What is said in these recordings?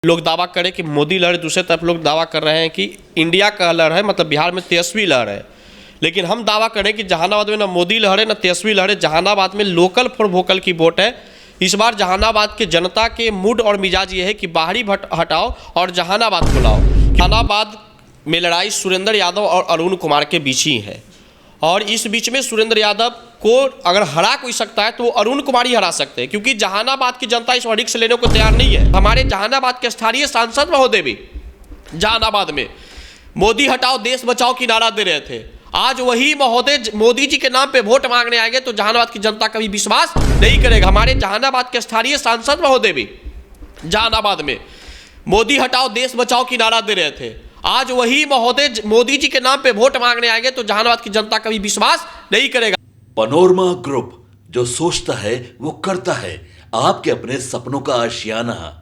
लोग दावा करें कि मोदी लहर, दूसरे तरफ लोग दावा कर रहे हैं कि इंडिया का लहर है, मतलब बिहार में तेजस्वी लहर है। लेकिन हम दावा करें कि जहानाबाद में ना मोदी लहर है ना तेजस्वी लहर है। जहानाबाद में लोकल फॉर वोकल की वोट है। इस बार जहानाबाद के जनता के मूड और मिजाज ये है कि बाहरी हटाओ और जहानाबाद को लाओ। जहानाबाद में लड़ाई सुरेंद्र यादव और अरुण कुमार के बीच ही है, और इस बीच में सुरेंद्र यादव को अगर हरा कोई सकता है तो अरुण कुमार ही हरा सकते हैं, क्योंकि जहानाबाद की जनता इस रिस्क लेने को तैयार नहीं है। हमारे जहानाबाद के स्थानीय सांसद महोदय भी जहानाबाद में मोदी हटाओ देश बचाओ की नारा दे रहे थे। आज वही महोदय मोदी जी के नाम पे वोट मांगने आएंगे तो जहानाबाद की जनता कभी विश्वास नहीं करेगा। हमारे जहानाबाद के स्थानीय सांसद महोदय भी जहानाबाद में मोदी हटाओ देश बचाओ की नारा दे रहे थे। आज वही महोदय मोदी जी के नाम पे वोट मांगने आएंगे तो जहानाबाद की जनता कभी विश्वास नहीं करेगा। पनोरमा ग्रुप, जो सोचता है वो करता है। आपके अपने सपनों का आशियाना।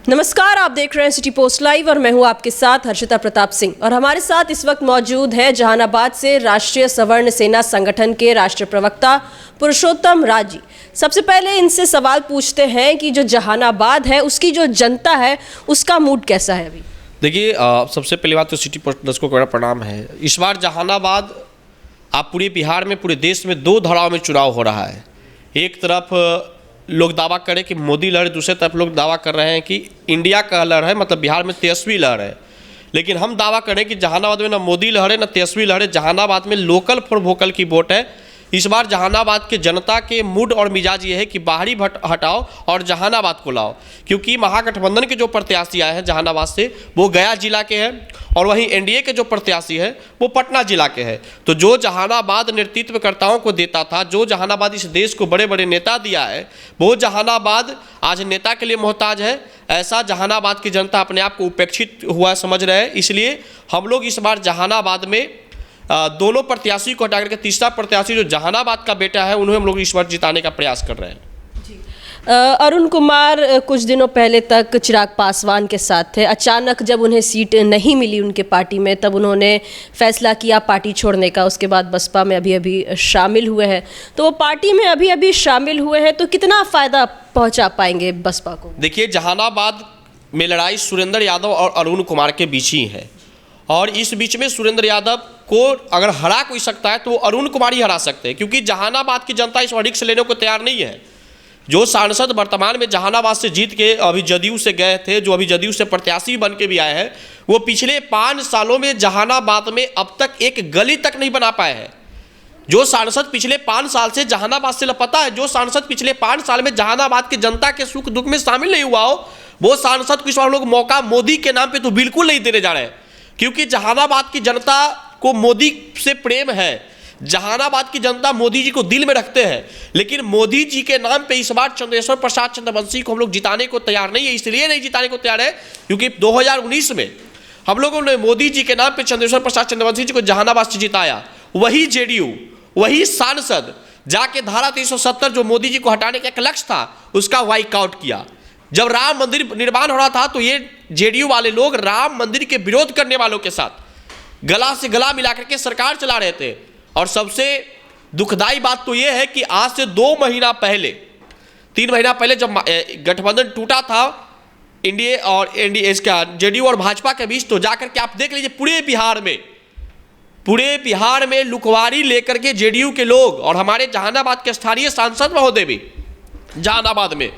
नमस्कार, आप देख रहे हैं सिटी पोस्ट लाइव और मैं हूं आपके साथ हर्षिता प्रताप सिंह। और हमारे साथ इस वक्त मौजूद है जहानाबाद से राष्ट्रीय सवर्ण सेना संगठन के राष्ट्रीय प्रवक्ता पुरुषोत्तम राज जी। सबसे पहले इनसे सवाल पूछते हैं कि जो जहानाबाद है उसकी जो जनता है उसका मूड कैसा है अभी। देखिए, सबसे पहली बात तो सिटी पोस्ट दर्शकों को बड़ा प्रणाम है। इस बार जहानाबाद, आप पूरे बिहार में, पूरे देश में दो धाराओं में चुनाव हो रहा है। एक तरफ लोग दावा करें कि मोदी लहर, दूसरे तरफ लोग दावा कर रहे हैं कि इंडिया का लहर है, मतलब बिहार में तेजस्वी लहर है। लेकिन हम दावा करें कि जहानाबाद में ना मोदी लहर है ना तेजस्वी लहर है। जहानाबाद में लोकल फॉर वोकल की वोट है। इस बार जहानाबाद के जनता के मूड और मिजाज ये है कि बाहरी हटाओ और जहानाबाद को लाओ, क्योंकि महागठबंधन के जो प्रत्याशी आए हैं जहानाबाद से वो गया जिला के हैं, और वहीं एनडीए के जो प्रत्याशी है वो पटना जिला के हैं। तो जो जहानाबाद नेतृत्वकर्ताओं को देता था, जो जहानाबाद इस देश को बड़े बड़े नेता दिया है, वो जहानाबाद आज नेता के लिए मोहताज है। ऐसा जहानाबाद की जनता अपने आप को उपेक्षित हुआ समझ रहे हैं। इसलिए हम लोग इस बार जहानाबाद में दोनों प्रत्याशी को हटा करके तीसरा प्रत्याशी जो जहानाबाद का बेटा है उन्हें हम लोग इस बार जिताने का प्रयास कर रहे हैं। अरुण कुमार कुछ दिनों पहले तक चिराग पासवान के साथ थे। अचानक जब उन्हें सीट नहीं मिली उनके पार्टी में, तब उन्होंने फैसला किया पार्टी छोड़ने का। उसके बाद बसपा में अभी शामिल हुए हैं। तो वो पार्टी में अभी शामिल हुए हैं, तो कितना फ़ायदा पहुंचा पाएंगे बसपा को? देखिए, जहानाबाद में लड़ाई सुरेंद्र यादव और अरुण कुमार के बीच ही है, और इस बीच में सुरेंद्र यादव को अगर हरा कोई सकता है तो अरुण कुमार ही हरा सकते हैं, क्योंकि जहानाबाद की जनता इस रिस्क लेने को तैयार नहीं है। जो सांसद वर्तमान में जहानाबाद से जीत के अभी जदयू से गए थे, जो अभी जदयू से प्रत्याशी बन के भी आए हैं, वो पिछले 5 सालों में जहानाबाद में अब तक एक गली तक नहीं बना पाए हैं। जो सांसद पिछले 5 साल से जहानाबाद से लापता है, जो सांसद पिछले 5 साल में जहानाबाद के जनता के सुख दुख में शामिल नहीं हुआ हो, वो सांसद को इस बार लोग मौका मोदी के नाम पर तो बिल्कुल नहीं देने जा रहे हैं, क्योंकि जहानाबाद की जनता को मोदी से प्रेम है। जहानाबाद की जनता मोदी जी को दिल में रखते हैं, लेकिन मोदी जी के नाम पे इस बार चंद्रेश्वर प्रसाद चंद्रवंशी को हम लोग जिताने को तैयार नहीं है। इसलिए नहीं जिताने को तैयार है क्योंकि 2019 में हम लोगों ने मोदी जी के नाम पे चंद्रेश्वर प्रसाद चंद्रवंशी जी को जहानाबाद से जिताया। वही जेडीयू, वही सांसद जाके धारा 370 जो मोदी जी को हटाने का एक लक्ष्य था उसका वाइकआउट किया। जब राम मंदिर निर्माण हो रहा था तो ये जेडीयू वाले लोग राम मंदिर के विरोध करने वालों के साथ गला से गला मिला करके सरकार चला रहे थे। और सबसे दुखदाई बात तो यह है कि आज से 2 महीना पहले, 3 महीना पहले जब गठबंधन टूटा था एनडीए इसका जेडीयू और भाजपा के बीच, तो जाकर के आप देख लीजिए पूरे बिहार में लुकवारी लेकर के जेडीयू के लोग और हमारे जहानाबाद के स्थानीय सांसद महोदय भी जहानाबाद में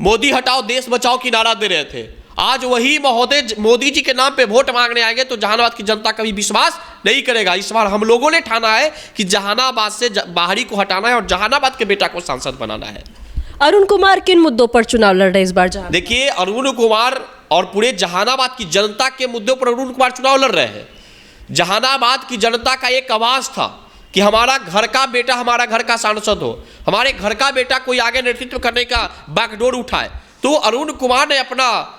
मोदी हटाओ देश बचाओ की नारा दे रहे थे। आज वही महोदय मोदी जी के नाम पे वोट मांगने आएंगे तो जहानाबाद की जनता कभी विश्वास नहीं करेगा। इस बार हम लोगों ने ठाना है कि जहानाबाद से बाहरी को हटाना है और जहानाबाद के बेटा को सांसद बनाना है। अरुण कुमार किन मुद्दों पर चुनाव लड़ रहे इस बार? देखिए, अरुण कुमार और पूरे जहानाबाद की जनता के मुद्दों पर अरुण कुमार चुनाव लड़ रहे हैं। जहानाबाद की जनता का एक आवाज था कि हमारा घर का बेटा हमारा घर का सांसद हो, हमारे घर का बेटा कोई आगे नेतृत्व करने का बागडोर उठाए। तो अरुण कुमार ने अपना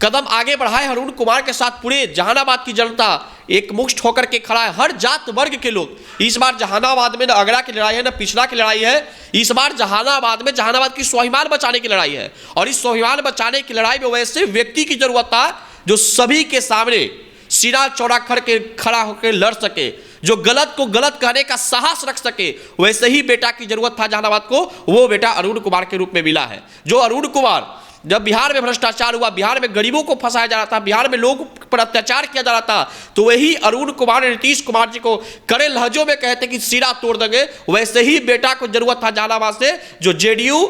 कदम आगे बढ़ाए। अरुण कुमार के साथ पूरे जहानाबाद की जनता एक मुश्त होकर के खड़ा है। हर जात वर्ग के लोग इस बार जहानाबाद में, न अगरा की लड़ाई है न पिछड़ा की लड़ाई है, इस बार जहानाबाद में जहानाबाद की स्वाभिमान बचाने की लड़ाई है। और इस स्वाभिमान बचाने की लड़ाई में वैसे व्यक्ति की जरूरत था जो सभी के सामने सिरा चौड़ा करके खड़ा होकर लड़ सके, जो गलत को गलत कहने का साहस रख सके, वैसे ही बेटा की जरूरत था जहानाबाद को। वो बेटा अरुण कुमार के रूप में मिला है। जो अरुण कुमार, जब बिहार में भ्रष्टाचार हुआ, बिहार में गरीबों को फंसाया जा रहा था, बिहार में लोगों पर अत्याचार किया जा रहा था, तो वही अरुण कुमार ने नीतीश कुमार जी को कड़े लहजों में कहते कि सिरा तोड़ देंगे। वैसे ही बेटा को जरूरत था जहानाबाद से, जो जेडीयू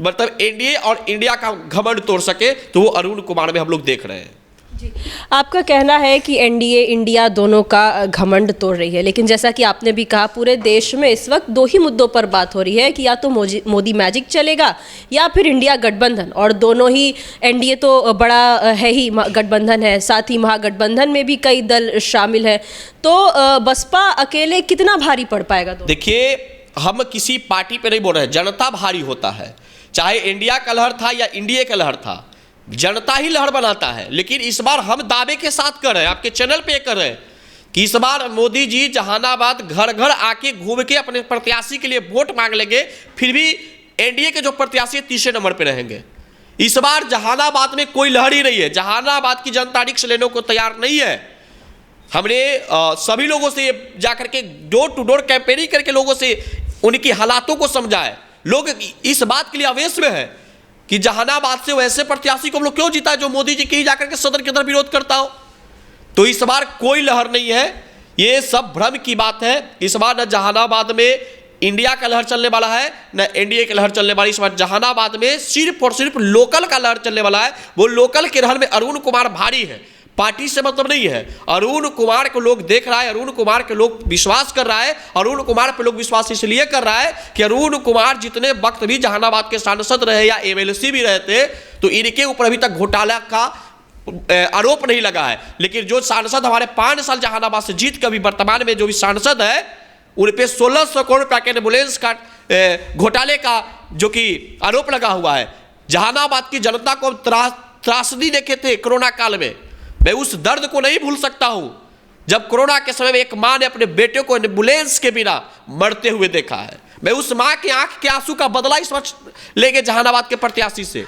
मतलब एनडीए और इंडिया का घमंड तोड़ सके। तो वो अरुण कुमार में हम लोग देख रहे हैं। जी, आपका कहना है कि एनडीए इंडिया दोनों का घमंड तोड़ रही है, लेकिन जैसा कि आपने भी कहा, पूरे देश में इस वक्त दो ही मुद्दों पर बात हो रही है कि या तो मोदी मैजिक चलेगा या फिर इंडिया गठबंधन। और दोनों ही, एनडीए तो बड़ा है ही गठबंधन है, साथ ही महागठबंधन में भी कई दल शामिल है, तो बसपा अकेले कितना भारी पड़ पाएगा? देखिए, हम किसी पार्टी पे नहीं बोल रहे हैं, जनता भारी होता है। चाहे इंडिया का लहर था या इंडिया का लहर था, जनता ही लहर बनाता है। लेकिन इस बार हम दावे के साथ कर रहे हैं, आपके चैनल पे कर रहे हैं कि इस बार मोदी जी जहानाबाद घर घर आके घूम के अपने प्रत्याशी के लिए वोट मांग लेंगे, फिर भी एनडीए के जो प्रत्याशी तीसरे नंबर पे रहेंगे। इस बार जहानाबाद में कोई लहर ही नहीं है। जहानाबाद की जनता रिक्स लेने को तैयार नहीं है। हमने सभी लोगों से जाकर के डोर टू डोर कैंपेनिंग करके लोगों से उनकी हालातों को समझा है। लोग इस बात के लिए आवेश में है कि जहानाबाद से वैसे प्रत्याशी को हम लोग क्यों जीता है जो मोदी जी के ही जाकर के सदन के अंदर विरोध करता हो। तो इस बार कोई लहर नहीं है, ये सब भ्रम की बात है। इस बार न जहानाबाद में इंडिया का लहर चलने वाला है, न एनडीए का लहर चलने वाला है। इस बार जहानाबाद में सिर्फ और सिर्फ लोकल का लहर चलने वाला है। वो लोकल के लहर में अरुण कुमार भारी है, पार्टी से मतलब नहीं है। अरुण कुमार को लोग देख रहा है, अरुण कुमार के लोग विश्वास कर रहा है। अरुण कुमार पे लोग विश्वास इसलिए कर रहा है कि अरुण कुमार जितने वक्त भी जहानाबाद के सांसद रहे या एमएलसी भी रहे थे, तो इनके ऊपर अभी तक घोटाला का आरोप नहीं लगा है। लेकिन जो सांसद हमारे 5 साल जहानाबाद से जीत के अभी वर्तमान में जो भी सांसद है, उन पे 1600 करोड़ रुपया के एम्बुलेंस का घोटाले का जो कि आरोप लगा हुआ है। जहानाबाद की जनता को त्रासदी देखे थे कोरोना काल में, मैं उस दर्द को नहीं भूल सकता हूं जब कोरोना के समय में एक मां ने अपने बेटे को एम्बुलेंस के बिना मरते हुए देखा है। मैं उस मां के आंख के आंसू का बदला इस वक्त लेंगे जहानाबाद के प्रत्याशी से।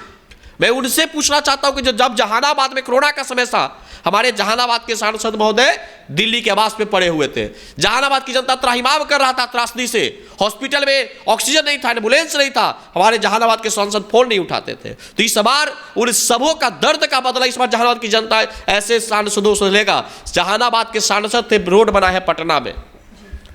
मैं उनसे पूछना चाहता हूं कि जब जहानाबाद में कोरोना का समय था, हमारे जहानाबाद के सांसद महोदय दिल्ली के आवास पे पड़े हुए थे। जहानाबाद की जनता त्राहिमाम कर रहा था त्रासदी से। हॉस्पिटल में ऑक्सीजन नहीं था, एम्बुलेंस नहीं था, हमारे जहानाबाद के सांसद फोन नहीं उठाते थे। तो इस बार उन सबों का दर्द का बदला इस बार जहानाबाद की जनता ऐसे सांसदों से लेगा। जहानाबाद के सांसद थे, रोड बना है पटना में,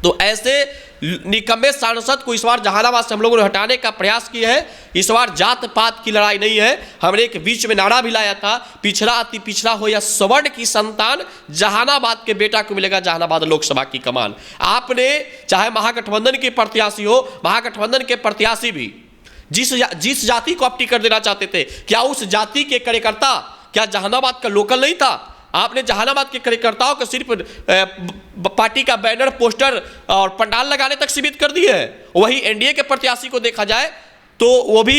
तो ऐसे निकम्मे सांसद को इस बार जहानाबाद से हम लोगों ने हटाने का प्रयास किया है। इस बार जात पात की लड़ाई नहीं है। हमने एक बीच में नारा भी लाया था, पिछड़ा अति पिछड़ा हो या सवर्ण की संतान, जहानाबाद के बेटा को मिलेगा जहानाबाद लोकसभा की कमान। आपने चाहे महागठबंधन के प्रत्याशी हो, महागठबंधन के प्रत्याशी भी जिस जाति को आप टिकट देना चाहते थे, क्या उस जाति के कार्यकर्ता क्या जहानाबाद का लोकल नहीं था? आपने जहानाबाद के कार्यकर्ताओं को सिर्फ पार्टी का बैनर, पोस्टर और पंडाल लगाने तक सीमित कर दिए है। वही एनडीए के प्रत्याशी को देखा जाए तो वो भी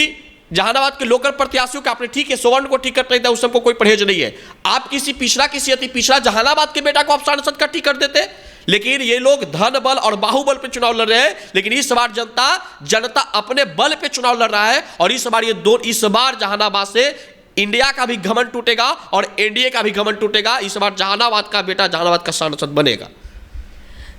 जहानाबाद के लोकल प्रत्याशियों का आपने ठीक है सवर्ण को टिकट नहीं था, उस सबको कोई परहेज नहीं है। आप किसी पिछड़ा, किसी अति पिछड़ा जहानाबाद के बेटा को आप सांसद का टिकट देते। लेकिन ये लोग धन बल और बाहुबल पे चुनाव लड़ रहे हैं। लेकिन इस बार जनता अपने बल पे चुनाव लड़ रहा है। और इस बार जहानाबाद से इंडिया का भी घमंड टूटेगा और एनडीए का भी घमंड टूटेगा। इस बार जहानाबाद का बेटा जहानाबाद का सांसद बनेगा।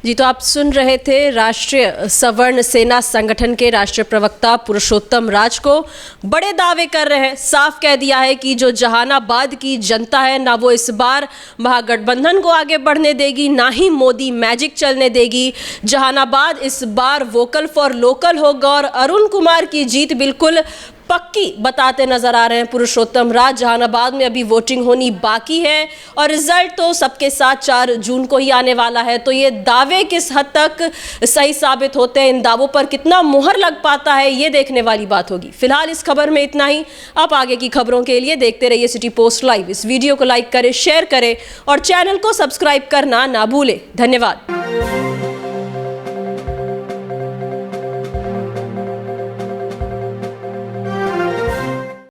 जी, तो आप सुन रहे थे राष्ट्रीय सवर्ण सेना संगठन के राष्ट्रीय प्रवक्ता पुरुषोत्तम राज को। बड़े दावे कर रहे हैं, साफ कह दिया है कि जो जहानाबाद की जनता है ना, वो इस बार महागठबंधन को आगे बढ़ने देगी, ना ही मोदी मैजिक चलने देगी। जहानाबाद इस बार वोकल फॉर लोकल होगा और अरुण कुमार की जीत बिल्कुल पक्की बताते नजर आ रहे हैं पुरुषोत्तम राज। जहानाबाद में अभी वोटिंग होनी बाकी है और रिजल्ट तो सबके साथ 4 जून को ही आने वाला है। तो ये दावे किस हद तक सही साबित होते हैं, इन दावों पर कितना मुहर लग पाता है, ये देखने वाली बात होगी। फिलहाल इस खबर में इतना ही। आप आगे की खबरों के लिए देखते रहिए सिटी पोस्ट लाइव। इस वीडियो को लाइक करें, शेयर करें और चैनल को सब्सक्राइब करना ना भूलें। धन्यवाद।